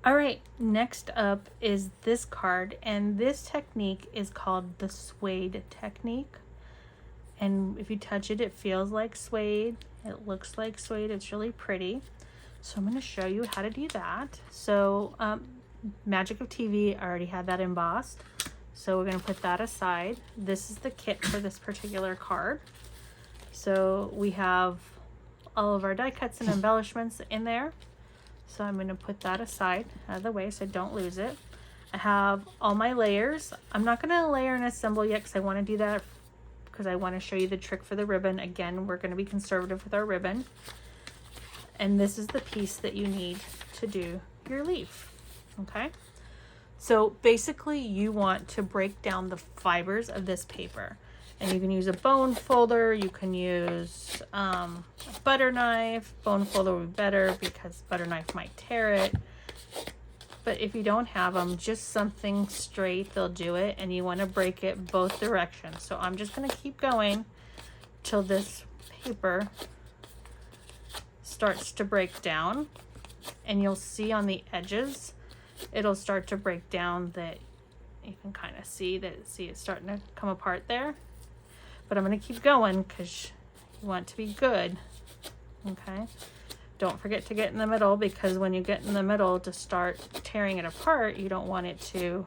All right, next up is this card, and this technique is called the Suede Technique. And if you touch it, it feels like suede. It looks like suede. It's really pretty. So I'm going to show you how to do that. So Magic of TV, I already had that embossed. So we're going to put that aside. This is the kit for this particular card. So we have all of our die cuts and embellishments in there. So I'm going to put that aside out of the way so I don't lose it. I have all my layers. I'm not going to layer and assemble yet because I want to do that because I want to show you the trick for the ribbon. Again, we're going to be conservative with our ribbon. And this is the piece that you need to do your leaf. Okay? So basically you want to break down the fibers of this paper. And you can use a bone folder, you can use a butter knife. Bone folder would be better because butter knife might tear it. But if you don't have them, just something straight, they'll do it. And you want to break it both directions. So I'm just going to keep going till this paper starts to break down. And you'll see on the edges, it'll start to break down that you can kind of see that, see it's starting to come apart there. But I'm going to keep going because you want to be good. Okay. Don't forget to get in the middle, because when you get in the middle to start tearing it apart, you don't want it to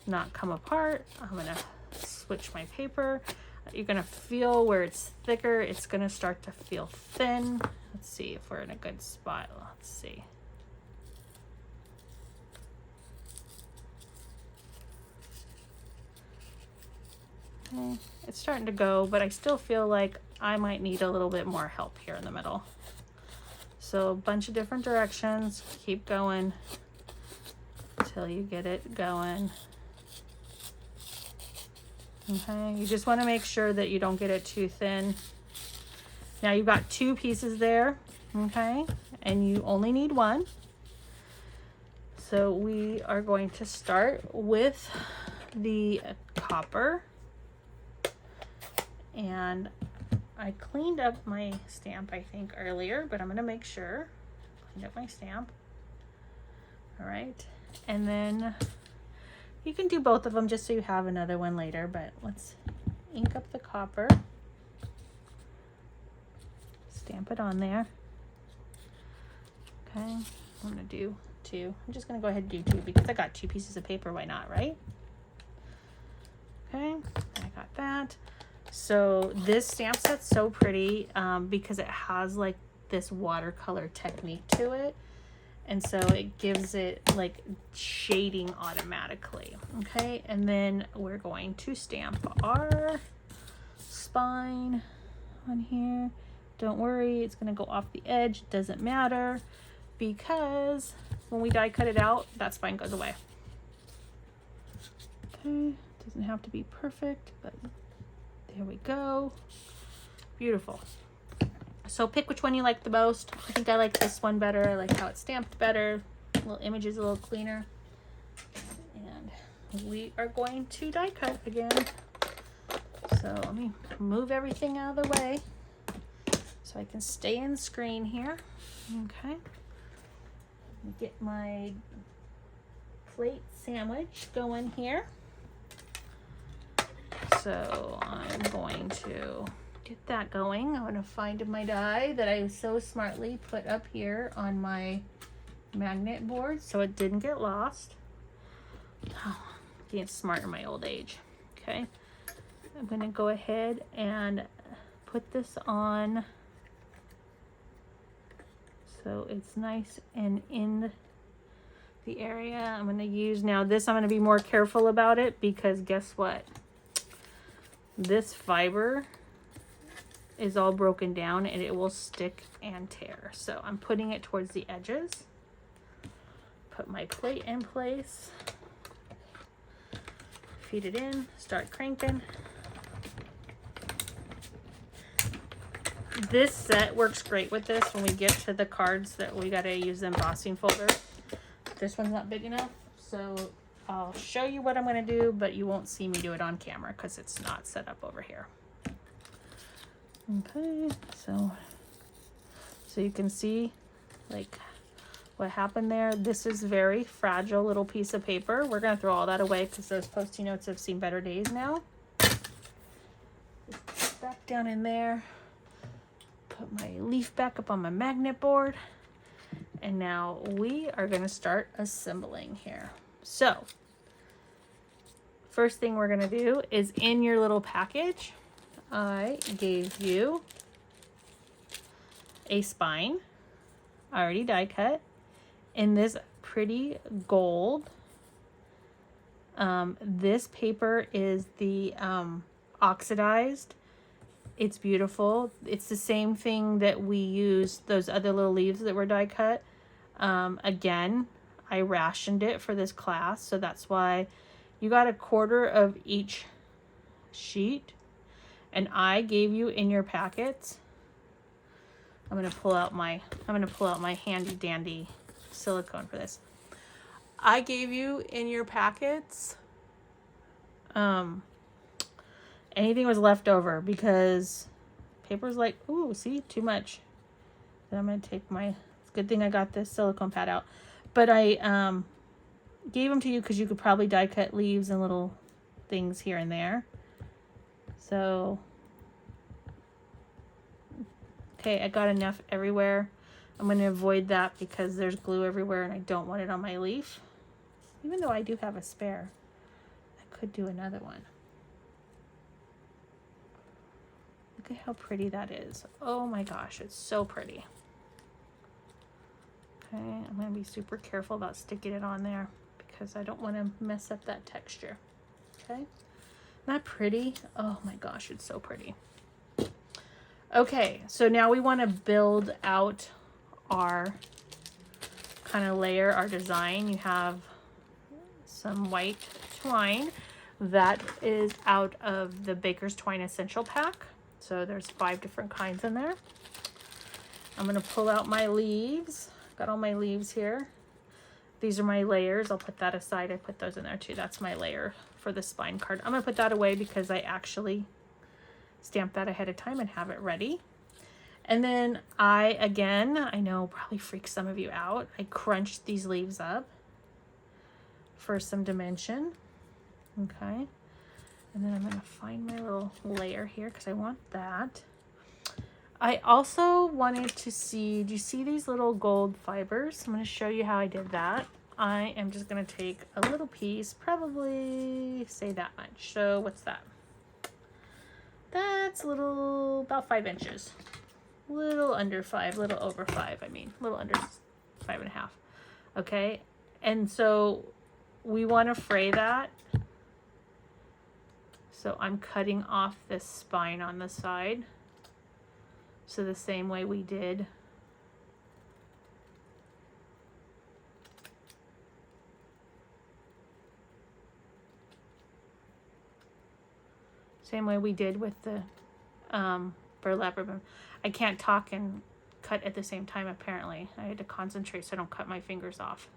not come apart. I'm going to switch my paper. You're going to feel where it's thicker. It's going to start to feel thin. Let's see if we're in a good spot. Let's see. Okay. It's starting to go, but I still feel like I might need a little bit more help here in the middle. So a bunch of different directions, keep going until you get it going. Okay, you just want to make sure that you don't get it too thin. Now you've got two pieces there, okay, and you only need one. So we are going to start with the copper. And I cleaned up my stamp, I think, earlier, but I'm going to make sure. Cleaned up my stamp. All right. And then you can do both of them just so you have another one later, but let's ink up the copper. Stamp it on there. Okay. I'm going to do two. I'm just going to go ahead and do two because I got two pieces of paper. Why not, right? Okay. I got that. So this stamp set's so pretty because it has like this watercolor technique to it. And so it gives it like shading automatically. Okay, and then we're going to stamp our spine on here. Don't worry, it's gonna go off the edge. It doesn't matter because when we die cut it out, that spine goes away. Okay, doesn't have to be perfect, but there we go. Beautiful. So pick which one you like the most. I think I like this one better. I like how it's stamped better. Little image is a little cleaner. And we are going to die cut again. So let me move everything out of the way so I can stay in screen here. Okay. Let me get my plate sandwich going here. So I'm going to get that going. I'm going to find my die that I so smartly put up here on my magnet board so it didn't get lost. Oh, getting smart in my old age. Okay. I'm going to go ahead and put this on so it's nice and in the area. I'm going to use now this. I'm going to be more careful about it because guess what? This fiber is all broken down and it will stick and tear. So I'm putting it towards the edges. Put my plate in place. Feed it in, start cranking. This set works great with this when we get to the cards that we gotta use the embossing folder. This one's not big enough, so I'll show you what I'm going to do, but you won't see me do it on camera because it's not set up over here. Okay, so you can see like what happened there. This is very fragile little piece of paper. We're going to throw all that away because those Post-it notes have seen better days now. Back down in there. Put my leaf back up on my magnet board. And now we are going to start assembling here. So, first thing we're going to do is in your little package, I gave you a spine, already die cut, in this pretty gold. This paper is the oxidized. It's beautiful. It's the same thing that we used, those other little leaves that were die cut. Again, I rationed it for this class, so that's why you got a quarter of each sheet, and I gave you in your packets. I'm gonna pull out my handy dandy silicone for this. I gave you in your packets anything was left over because paper's like, ooh, see, too much. Then I'm gonna take my, it's a good thing I got this silicone pad out. But I gave them to you because you could probably die cut leaves and little things here and there. So, okay, I got enough everywhere. I'm going to avoid that because there's glue everywhere and I don't want it on my leaf. Even though I do have a spare, I could do another one. Look at how pretty that is. Oh my gosh, it's so pretty. Okay, I'm going to be super careful about sticking it on there because I don't want to mess up that texture. Okay, not pretty. Oh my gosh, it's so pretty. Okay, so now we want to build out our kind of layer, our design. You have some white twine that is out of the Baker's Twine Essential Pack. So there's 5 different kinds in there. I'm going to pull out my leaves. Got all my leaves here. These are my layers. I'll put that aside. I put those in there too. That's my layer for the spine card. I'm going to put that away because I actually stamped that ahead of time and have it ready. And then I know probably freaks some of you out. I crunched these leaves up for some dimension. Okay. And then I'm going to find my little layer here because I want that. I also wanted to see, do you see these little gold fibers? I'm going to show you how I did that. I am just going to take a little piece, probably say that much. So what's that? That's about 5 inches. Little under 5, little over 5, I mean, little under 5.5. Okay, and so we want to fray that. So I'm cutting off this spine on the side. So the same way we did with the burlap ribbon. I can't talk and cut at the same time apparently. I had to concentrate so I don't cut my fingers off.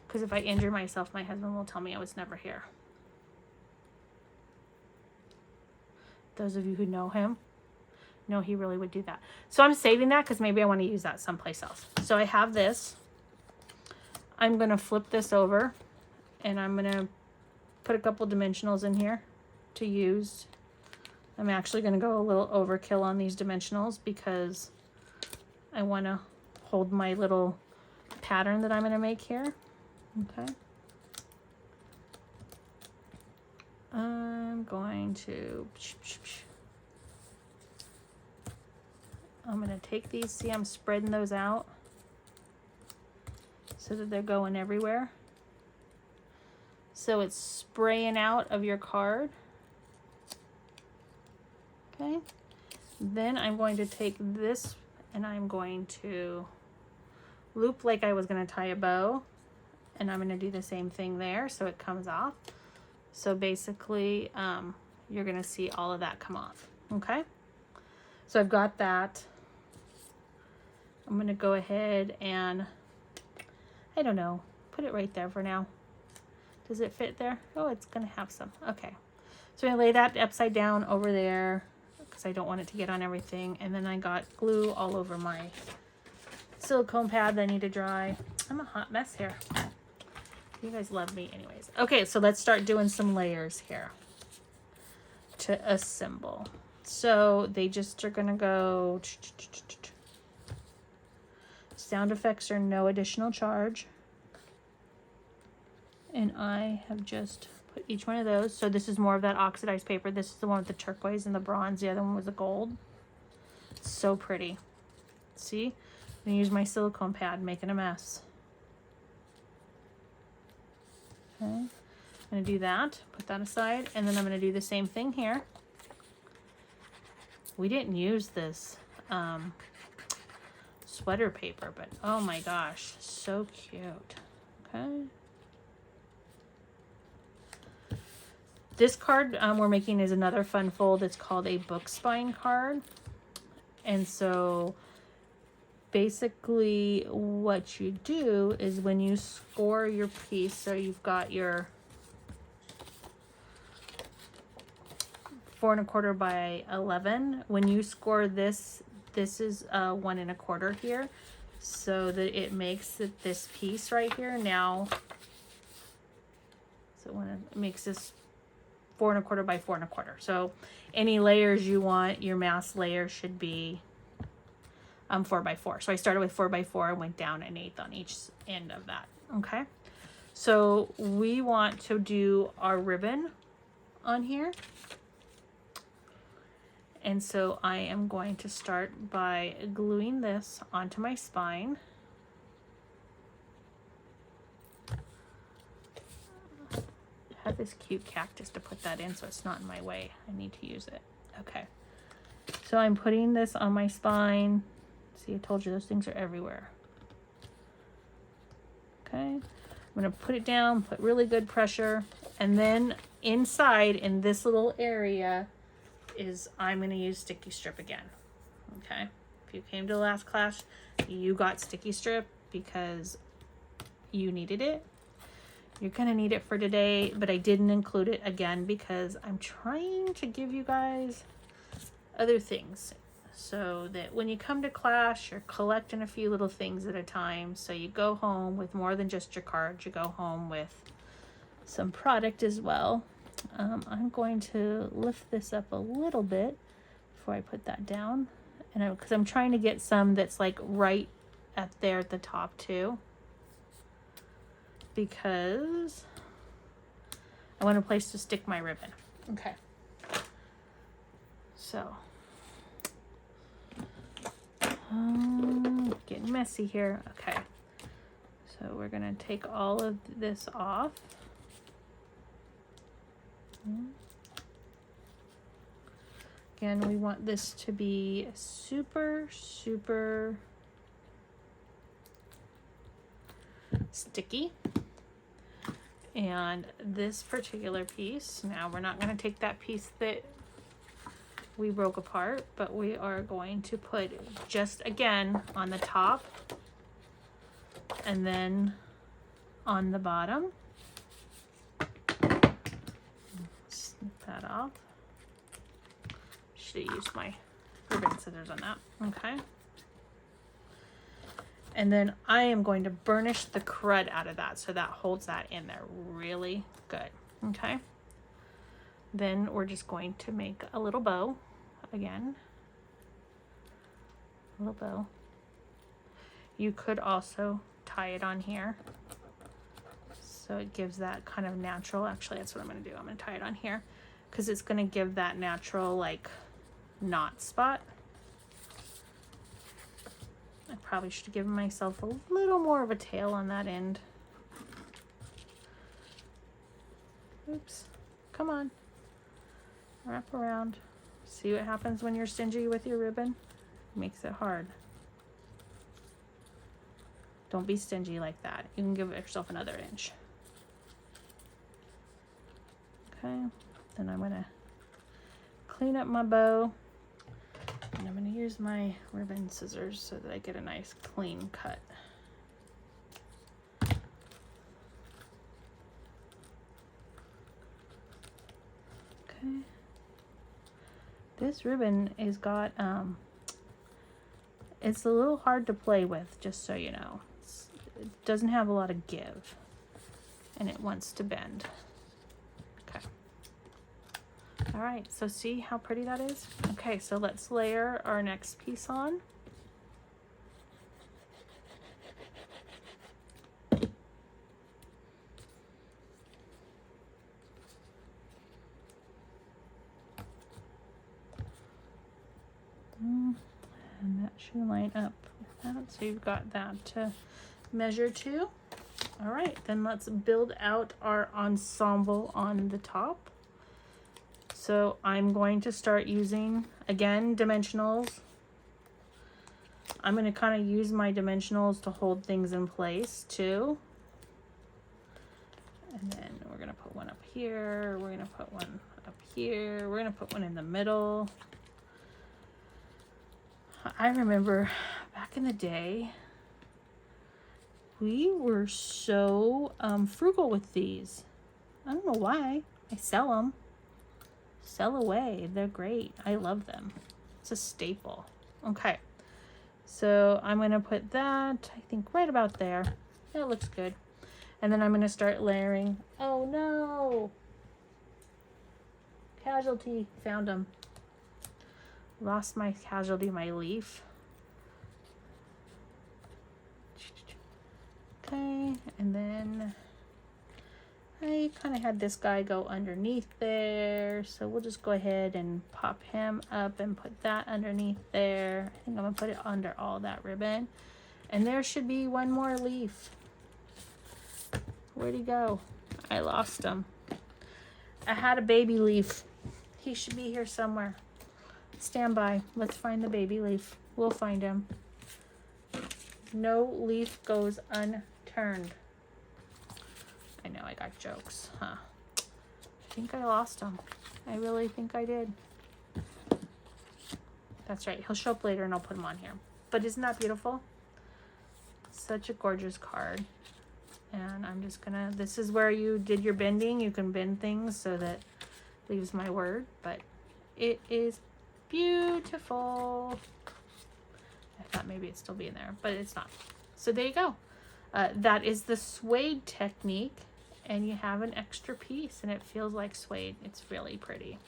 Because if I injure myself, my husband will tell me I was never here. Those of you who know him know he really would do that. So I'm saving that because maybe I want to use that someplace else. So I have this. I'm going to flip this over and I'm going to put a couple dimensionals in here to use. I'm actually going to go a little overkill on these dimensionals because I want to hold my little pattern that I'm going to make here. Okay. I'm going to take these, see I'm spreading those out so that they're going everywhere. So it's spraying out of your card. Okay. Then I'm going to take this and I'm going to loop like I was going to tie a bow. And I'm going to do the same thing there so it comes off. So basically, you're going to see all of that come off. Okay. So I've got that. I'm going to go ahead and, I don't know, put it right there for now. Does it fit there? Oh, it's going to have some. Okay. So I lay that upside down over there because I don't want it to get on everything. And then I got glue all over my silicone pad that I need to dry. I'm a hot mess here. You guys love me anyways. Okay, so let's start doing some layers here to assemble. So they just are gonna go. Sound effects are no additional charge. And I have just put each one of those. So this is more of that oxidized paper. This is the one with the turquoise and the bronze. The other one was the gold. So pretty. See? I'm gonna use my silicone pad, making a mess. Okay, I'm gonna do that, put that aside, and then I'm gonna do the same thing here. We didn't use this sweater paper, but oh my gosh, so cute. Okay. This card we're making is another fun fold. It's called a book spine card. And so basically what you do is when you score your piece, so you've got your 4 1/4 by 11. When you score this, this is 1 1/4 here, so that it makes it this piece right here now. So when it makes this 4 1/4 by 4 1/4. So any layers you want, your mass layer should be 4 by 4. So I started with 4 by 4 and went down 1/8 on each end of that. Okay. So we want to do our ribbon on here. And so I am going to start by gluing this onto my spine. I have this cute cactus to put that in so it's not in my way. I need to use it. Okay. So I'm putting this on my spine. See, I told you those things are everywhere. Okay. I'm going to put it down, put really good pressure, and then inside in this little area is I'm going to use sticky strip again. Okay. If you came to the last class, you got sticky strip because you needed it. You're going to need it for today, but I didn't include it again because I'm trying to give you guys other things so that when you come to class, you're collecting a few little things at a time. So you go home with more than just your cards. You go home with some product as well. I'm going to lift this up a little bit before I put that down. And because I'm trying to get some that's like right at there at the top too. Because I want a place to stick my ribbon. Okay. So, getting messy here. Okay. So we're going to take all of this off. Again, we want this to be super, super sticky. And this particular piece, now we're not going to take that piece that we broke apart, but we are going to put just again on the top and then on the bottom. Snip that off. Should have used my ribbon scissors on that. Okay. And then I am going to burnish the crud out of that so that holds that in there really good. Okay. Then we're just going to make a little bow again. A little bow. You could also tie it on here. So it gives that kind of natural, actually that's what I'm going to do. I'm going to tie it on here because it's going to give that natural like knot spot. I probably should have given myself a little more of a tail on that end. Oops. Come on. Wrap around. See what happens when you're stingy with your ribbon? It makes it hard. Don't be stingy like that. You can give yourself another inch. Okay. Then I'm going to clean up my bow. And I'm going to use my ribbon scissors so that I get a nice clean cut. Okay. This ribbon is got It's a little hard to play with, just so you know. It doesn't have a lot of give, and it wants to bend. Okay. All right, so see how pretty that is? Okay, so let's layer our next piece on. And that should line up with that. So you've got that to measure to. All right, then let's build out our ensemble on the top. So I'm going to start using, again, dimensionals. I'm going to kind of use my dimensionals to hold things in place too. And then we're going to put one up here. We're going to put one up here. We're going to put one in the middle. I remember back in the day, we were so frugal with these. I don't know why. I sell them. Sell away. They're great. I love them. It's a staple. Okay. So I'm going to put that, I think, right about there. That looks good. And then I'm going to start layering. Oh, no. Casualty. Found them. Lost my casualty, my leaf. Okay, and then I kind of had this guy go underneath there, so we'll just go ahead and pop him up and put that underneath there. I think I'm gonna put it under all that ribbon, and there should be one more leaf. Where'd he go? I lost him. I had a baby leaf. He should be here somewhere. Stand by. Let's find the baby leaf. We'll find him. No leaf goes unturned. I know I got jokes, huh? I think I lost him. I really think I did. That's right. He'll show up later and I'll put him on here. But isn't that beautiful? Such a gorgeous card. And I'm just gonna, this is where you did your bending. You can bend things so that it leaves my word, but it is beautiful. I thought maybe it'd still be in there, but it's not. So there you go. That is the Suede Technique, and you have an extra piece, and it feels like suede. It's really pretty.